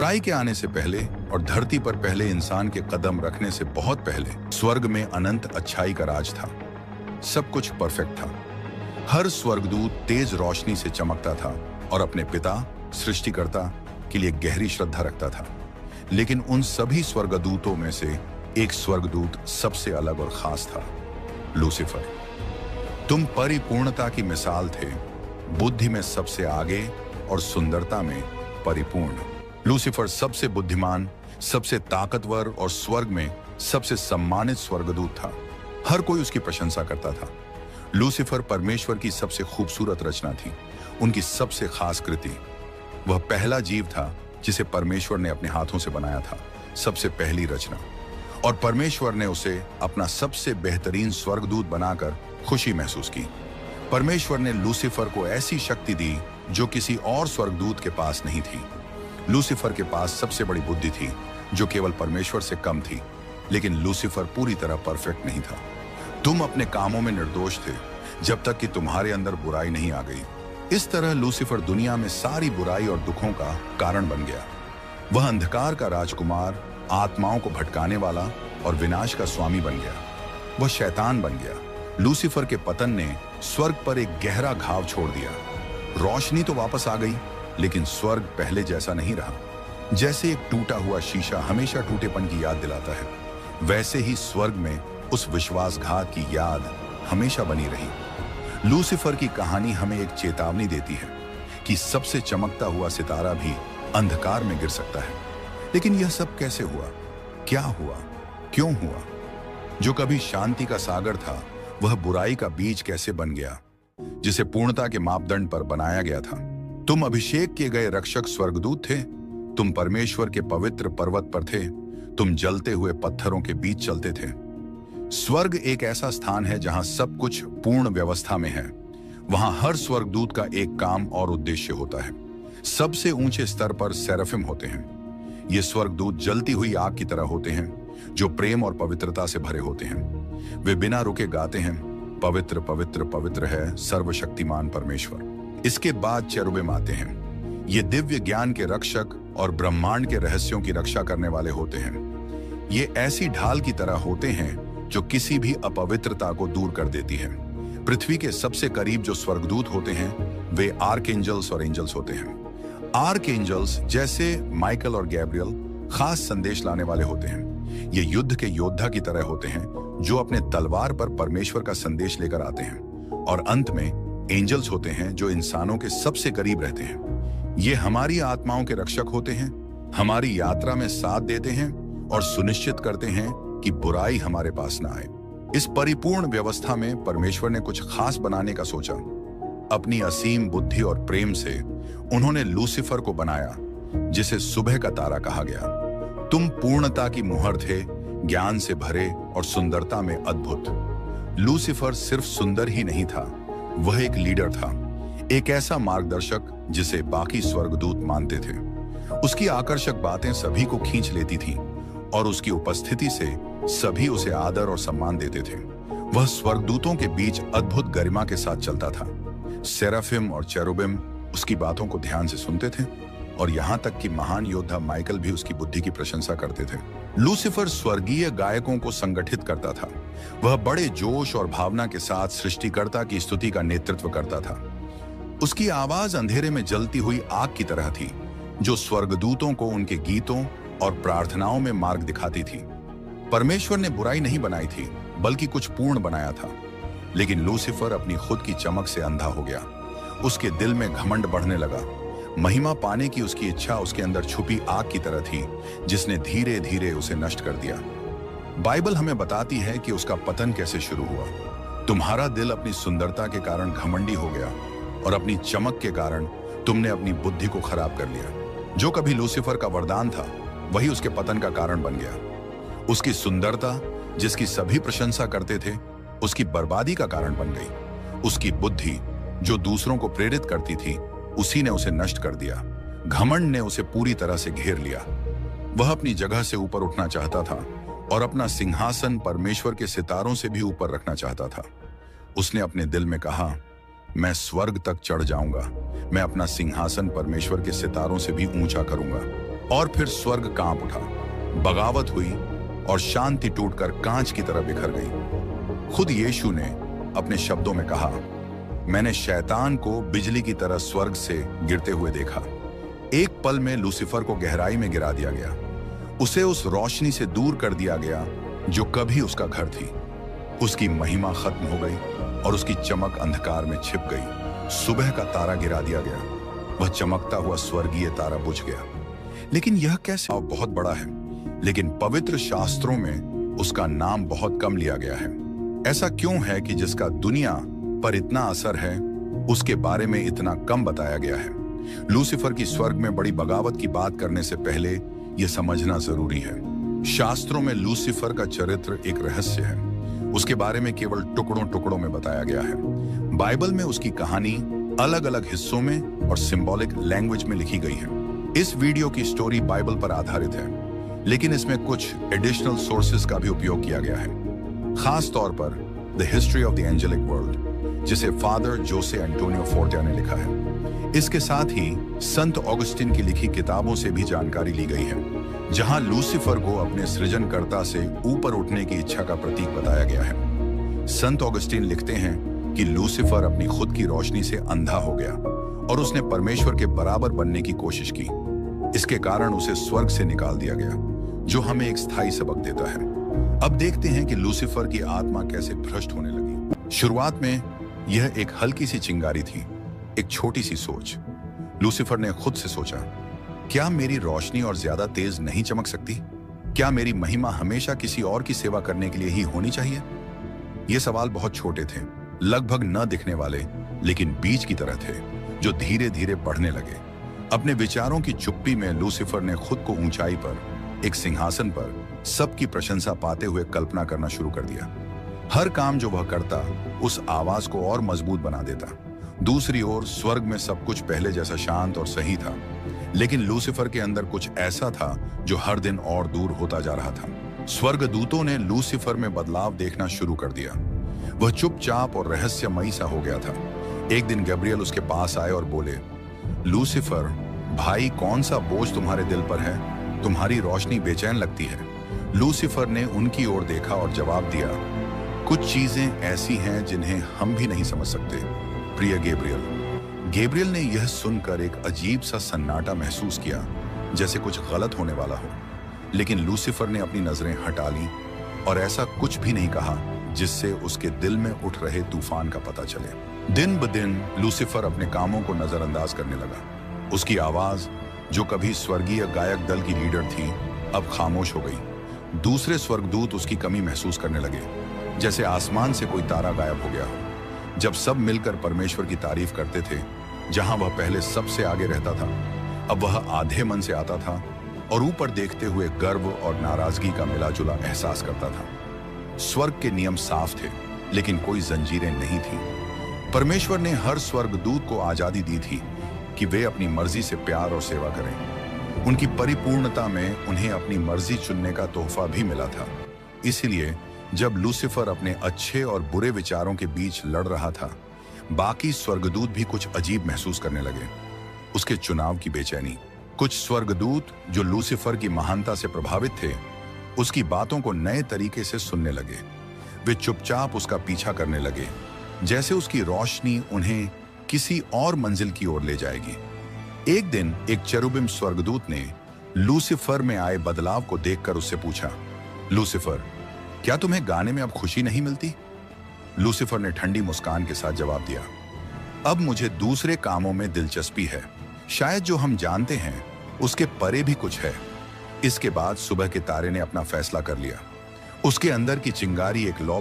बुराई के आने से पहले और धरती पर पहले इंसान के कदम रखने से बहुत पहले स्वर्ग में अनंत अच्छाई का राज था। सब कुछ परफेक्ट था। हर स्वर्गदूत तेज रोशनी से चमकता था और अपने पिता सृष्टिकर्ता के लिए गहरी श्रद्धा रखता था। लेकिन उन सभी स्वर्गदूतों में से एक स्वर्गदूत सबसे अलग और खास था, लूसीफर। तुम परिपूर्णता की मिसाल थे, बुद्धि में सबसे आगे और सुंदरता में परिपूर्ण। लूसीफर सबसे बुद्धिमान, सबसे ताकतवर और स्वर्ग में सबसे सम्मानित स्वर्गदूत था। हर कोई उसकी प्रशंसा करता था। लूसीफर परमेश्वर की सबसे खूबसूरत रचना थी, उनकी सबसे खास कृति। वह पहला जीव था जिसे परमेश्वर ने अपने हाथों से बनाया था, सबसे पहली रचना। और परमेश्वर ने उसे अपना सबसे बेहतरीन स्वर्गदूत बनाकर खुशी महसूस की। परमेश्वर ने लूसीफर को ऐसी शक्ति दी जो किसी और स्वर्गदूत के पास नहीं थी। लूसीफर के पास सबसे बड़ी बुद्धि थी जो केवल परमेश्वर से कम थी, लेकिन लूसीफर पूरी तरह परफेक्ट नहीं था। तुम अपने कामों में निर्दोष थे जब तक कि तुम्हारे अंदर बुराई नहीं आ गई। इस तरह लूसीफर दुनिया में सारी बुराई और दुखों का कारण बन गया। वह अंधकार का राजकुमार, आत्माओं को भटकाने वाला और विनाश का स्वामी बन गया। वह शैतान बन गया। लूसीफर के पतन ने स्वर्ग पर एक गहरा घाव छोड़ दिया। रोशनी तो वापस आ गई, लेकिन स्वर्ग पहले जैसा नहीं रहा। जैसे एक टूटा हुआ शीशा हमेशा टूटेपन की याद दिलाता है, वैसे ही स्वर्ग में उस विश्वासघात की याद हमेशा बनी रही। लूसीफर की कहानी हमें एक चेतावनी देती है कि सबसे चमकता हुआ सितारा भी अंधकार में गिर सकता है। लेकिन यह सब कैसे हुआ? क्या हुआ? क्यों हुआ? जो कभी शांति का सागर था, वह बुराई का बीज कैसे बन गया, जिसे पूर्णता के मापदंड पर बनाया गया था? तुम अभिषेक किए गए रक्षक स्वर्गदूत थे। तुम परमेश्वर के पवित्र पर्वत पर थे। तुम जलते हुए पत्थरों के बीच चलते थे। स्वर्ग एक ऐसा स्थान है जहां सब कुछ पूर्ण व्यवस्था में है। वहां हर स्वर्गदूत का एक काम और उद्देश्य होता है। सबसे ऊंचे स्तर पर सेराफिम होते हैं। ये स्वर्गदूत जलती हुई आग की तरह होते हैं, जो प्रेम और पवित्रता से भरे होते हैं। वे बिना रुके गाते हैं, पवित्र पवित्र पवित्र है सर्वशक्तिमान परमेश्वर। इसके बाद चेरुबिम आते हैं। ये दिव्य ज्ञान के रक्षक और ब्रह्मांड के रहस्यों की रक्षा करने वाले होते हैं। ये ऐसी ढाल की तरह होते हैं जो किसी भी अपवित्रता को दूर कर देती है। पृथ्वी के सबसे करीब जो स्वर्गदूत होते हैं वे आर्कएंजल्स और एंजल्स होते हैं। आर्कएंजल्स जैसे माइकल और गैब्रियल खास संदेश लाने वाले होते हैं। ये युद्ध के योद्धा की तरह होते हैं जो अपने तलवार पर परमेश्वर का संदेश लेकर आते हैं। और अंत में एंजल्स होते हैं जो इंसानों के सबसे करीब रहते हैं। ये हमारी आत्माओं के रक्षक होते हैं, हमारी यात्रा में साथ देते हैं और सुनिश्चित करते हैं कि बुराई हमारे पास ना आए। इस परिपूर्ण व्यवस्था में परमेश्वर ने कुछ खास बनाने का सोचा। अपनी असीम बुद्धि और प्रेम से उन्होंने लूसीफर को बनाया, जिसे सुबह का तारा कहा गया। तुम पूर्णता की मुहर थे, ज्ञान से भरे और सुंदरता में अद्भुत। लूसीफर सिर्फ सुंदर ही नहीं था, वह एक लीडर था, एक ऐसा मार्गदर्शक जिसे बाकी स्वर्गदूत मानते थे। उसकी आकर्षक बातें सभी को खींच लेती थीं और उसकी उपस्थिति से सभी उसे आदर और सम्मान देते थे। वह स्वर्गदूतों के बीच अद्भुत गरिमा के साथ चलता था। सेराफिम और चेरुबिम उसकी बातों को ध्यान से सुनते थे और यहाँ तक कि महान योद्धा माइकल भी उसकी बुद्धि की प्रशंसा करते थे। लूसीफर स्वर्गीय गायकों को संगठित करता था। वह बड़े जोश और भावना के साथ सृष्टिकर्ता की स्तुति का नेतृत्व करता था। उसकी आवाज अंधेरे में जलती हुई आग की तरह थी, जो स्वर्गदूतों को उनके गीतों और प्रार्थनाओं में मार्ग दिखाती थी। परमेश्वर ने बुराई नहीं बनाई थी, बल्कि कुछ पूर्ण बनाया था। लेकिन लूसीफर अपनी खुद की चमक से अंधा हो गया। उसके दिल में घमंड बढ़ने लगा। महिमा पाने की उसकी इच्छा उसके अंदर छुपी आग की तरह थी, जिसने धीरे धीरे उसे नष्ट कर दिया। बाइबल हमें बताती है कि उसका पतन कैसे शुरू हुआ। तुम्हारा दिल अपनी सुंदरता के कारण घमंडी हो गया और अपनी चमक के कारण तुमने अपनी बुद्धि को खराब कर लिया। जो कभी लूसीफर का वरदान था, वही उसके पतन का कारण बन गया। उसकी सुंदरता, जिसकी सभी प्रशंसा करते थे, उसकी बर्बादी का कारण बन गई। उसकी बुद्धि, जो दूसरों को प्रेरित करती थी, उसी ने उसे नष्ट कर दिया। घमंड ने उसे पूरी तरह से घेर लिया। वह अपनी जगह से ऊपर उठना चाहता था और अपना सिंहासन परमेश्वर के सितारों से भी ऊपर रखना चाहता था। उसने अपने दिल में कहा, मैं स्वर्ग तक चढ़ जाऊंगा, मैं अपना सिंहासन परमेश्वर के सितारों से भी ऊंचा करूंगा। और फिर स्वर्ग कांप उठा, बगावत हुई और शांति टूटकर कांच की तरह बिखर गई। खुद यीशु ने अपने शब्दों में कहा, मैंने शैतान को बिजली की तरह स्वर्ग से गिरते हुए देखा। एक पल में लूसीफर को गहराई में गिरा दिया गया। उसे उस रोशनी से दूर कर दिया गया जो कभी उसका घर थी। उसकी महिमा खत्म हो गई और उसकी चमक अंधकार में छिप गई। सुबह का तारा गिरा दिया गया, वह चमकता हुआ स्वर्गीय तारा बुझ गया। लेकिन यह कैसे? बहुत बड़ा है, लेकिन पवित्र शास्त्रों में उसका नाम बहुत कम लिया गया है। ऐसा क्यों है कि जिसका दुनिया पर इतना असर है, उसके बारे में इतना कम बताया गया है? लूसीफर की स्वर्ग में बड़ी बगावत की बात करने से पहले यह समझना जरूरी है, शास्त्रों में लूसीफर का चरित्र एक रहस्य है। उसके बारे में केवल टुकड़ों टुकड़ों में बताया गया है। बाइबल में उसकी कहानी अलग अलग हिस्सों में और सिंबॉलिक लैंग्वेज में लिखी गई है। इस वीडियो की स्टोरी बाइबल पर आधारित है, लेकिन इसमें कुछ एडिशनल सोर्सेस का भी उपयोग किया गया है, खास तौर पर the history of the angelic world, जिसे फादर जोसे एंटोनियो फोर्टिया ने लिखा है। इसके साथ ही संत ऑगस्टिन की लिखी किताबों से भी जानकारी ली गई है, जहां लूसीफर को अपने सृजनकर्ता से ऊपर उठने की इच्छा का प्रतीक बताया गया है। संत ऑगस्टिन लिखते हैं कि लूसीफर अपनी खुद की रोशनी से अंधा हो गया और उसने परमेश्वर के बराबर बनने की कोशिश की। इसके कारण उसे स्वर्ग से निकाल दिया गया, जो हमें एक स्थायी सबक देता है। अब देखते हैं कि लूसीफर की आत्मा कैसे भ्रष्ट होने लगी। शुरुआत में यह एक हल्की सी चिंगारी थी, एक छोटी सी सोच। लूसीफर ने खुद से सोचा, क्या मेरी रोशनी और ज्यादा तेज नहीं चमक सकती? क्या मेरी महिमा हमेशा किसी और की सेवा करने के लिए ही होनी चाहिए? ये सवाल बहुत छोटे थे, लगभग न दिखने वाले, लेकिन बीज की तरह थे, जो धीरे धीरे बढ़ने लगे। अपने विचारों की चुप्पी में लूसीफर ने खुद को ऊंचाई पर, एक सिंहासन पर सबकी प्रशंसा पाते हुए कल्पना करना शुरू कर दिया। हर काम जो वह करता उस आवाज को और मजबूत बना देता। दूसरी ओर स्वर्ग में सब कुछ पहले जैसा शांत और सही था, लेकिन लूसीफर के अंदर कुछ ऐसा था जो हर दिन और दूर होता जा रहा था। स्वर्गदूतों ने लूसीफर में बदलाव देखना शुरू कर दिया। वह चुपचाप और रहस्यमयी सा हो गया था। एक दिन गैब्रियल उसके पास आए और बोले, लूसीफर भाई, कौन सा बोझ तुम्हारे दिल पर है? तुम्हारी रोशनी बेचैन लगती है। लूसीफर ने उनकी ओर देखा और जवाब दिया, कुछ चीजें ऐसी हैं जिन्हें हम भी नहीं समझ सकते, प्रिय गैब्रियल। गैब्रियल ने यह सुनकर एक अजीब सा सन्नाटा महसूस किया, जैसे कुछ गलत होने वाला हो। लेकिन लूसीफर ने अपनी नजरें हटा ली और ऐसा कुछ भी नहीं कहा जिससे उसके दिल में उठ रहे तूफान का पता चले। दिन ब दिन लूसीफर अपने कामों को नजरअंदाज करने लगा। उसकी आवाज, जो कभी स्वर्गीय गायक दल की लीडर थी, अब खामोश हो गई। दूसरे स्वर्गदूत उसकी कमी महसूस करने लगे, जैसे आसमान से कोई तारा गायब हो गया हो। जब सब मिलकर परमेश्वर की तारीफ करते थे, जहां वह पहले सबसे आगे रहता था, अब वह आधे मन से आता था और ऊपर देखते हुए गर्व और नाराजगी का मिलाजुला एहसास करता था। स्वर्ग के नियम साफ थे, लेकिन कोई जंजीरें नहीं थी। परमेश्वर ने हर स्वर्गदूत को आजादी दी थी कि वे अपनी मर्जी से प्यार और सेवा करें। उनकी परिपूर्णता में उन्हें अपनी मर्जी चुनने का तोहफा भी मिला था। इसीलिए जब लूसीफर अपने अच्छे और बुरे विचारों के बीच लड़ रहा था, बाकी स्वर्गदूत भी कुछ अजीब महसूस करने लगे। उसके चुनाव की बेचैनी। कुछ स्वर्गदूत जो लूसीफर की महानता से प्रभावित थे, उसकी बातों को नए तरीके से सुनने लगे। वे चुपचाप उसका पीछा करने लगे, जैसे उसकी रोशनी उन्हें किसी और मंजिल की ओर ले जाएगी। एक दिन एक चेरुबिम स्वर्गदूत ने लूसीफर में आए बदलाव को देखकर उससे पूछा, लूसीफर, क्या तुम्हें गाने में अब खुशी नहीं मिलती? लूसीफर ने ठंडी मुस्कान के साथ जवाब दिया, अब मुझे दूसरे कामों में दिलचस्पी है। शायद जो हम जानते हैं उसके परे भी कुछ है। इसके बाद सुबह के तारे ने अपना फैसला कर लिया। उसके अंदर की चिंगारी एक लौ